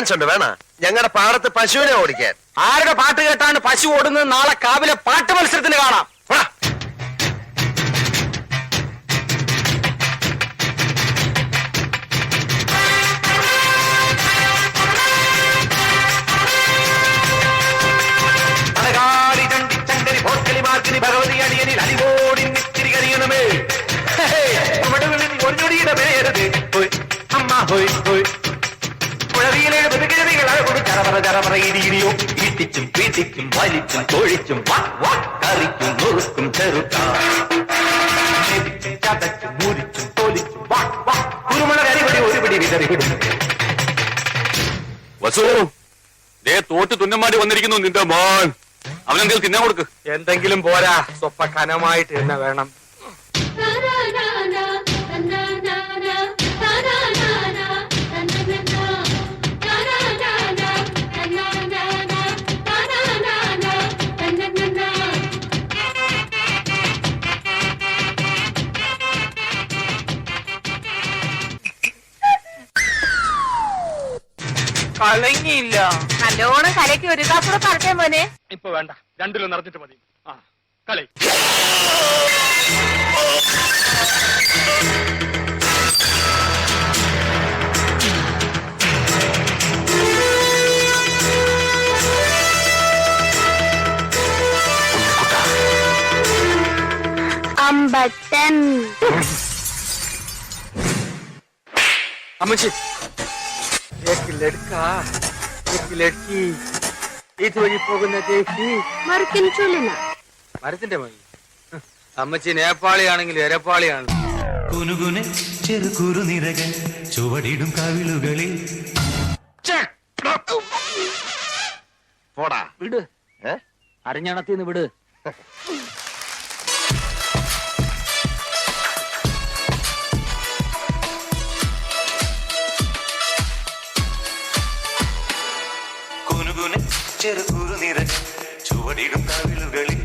Chance ഉണ്ട് വേണ ഞങ്ങളുടെ പാടത്ത് പശുവിനെ ഓടിക്കാൻ. ആരുടെ പാട്ട് കേട്ടാണ് പശു ഓടുന്നത്? നാളെ കാവിലെ പാട്ട് മത്സരത്തിന് കാണാം. ഭഗവതി അടിയനിൽ അടിവോടി നിത്തിരി കരിയണമേ ഒന്നൊടിയുടെ പേരത് അമ്മ ഹോയ് ഹോയ് കുഴവിയിലെ ചറപറ ചറപറ ഇടിയിടിയോ ഈട്ടിച്ചും പീട്ടിക്കും വലിച്ചും കോഴിച്ചും കറിക്കും നുറുക്കും ചെറുക്കും ചതച്ചും മുരിച്ചും തോലിച്ചും കുരുമുളക് അരിപടി ഒരുപടി വിതറിവിടും. വസു ദേ തോറ്റ് തുന്നമാടി വന്നിരിക്കുന്നു നിന്റെ മോൻ. അവനെന്തെങ്കിലും തിന്നാൻ കൊടുക്ക്. എന്തെങ്കിലും പോരാ, സ്വപ്പ കനമായിട്ട് തന്നെ വേണം. കലങ്ങിയില്ല. നല്ലോണം കലക്കി ഒരു ഗ്ലാസ് കൂടെ പറഞ്ഞേ മോനെ. ഇപ്പൊ വേണ്ട, രണ്ടിലും നിറഞ്ഞിട്ട് മതി. ആ കളി. അമ്പട്ടൻ. അമ്മച്ചി ഇതുവഴി പോകുന്ന മരത്തിന്റെ മതി. അമ്മച്ചി നേപ്പാളിയാണെങ്കിൽ എരപ്പാളിയാണ്. കുനുകുനെ ചെറുകുറു നിരകൾ ചുവടിടും കവിളുകളിൽ. പോടാ വിട്, അരഞ്ഞണത്തിന്ന് വിട്. കുനുകുനെ ചെറുകുറു നിരകൾ ചുവടിടും കവിളുകളിൽ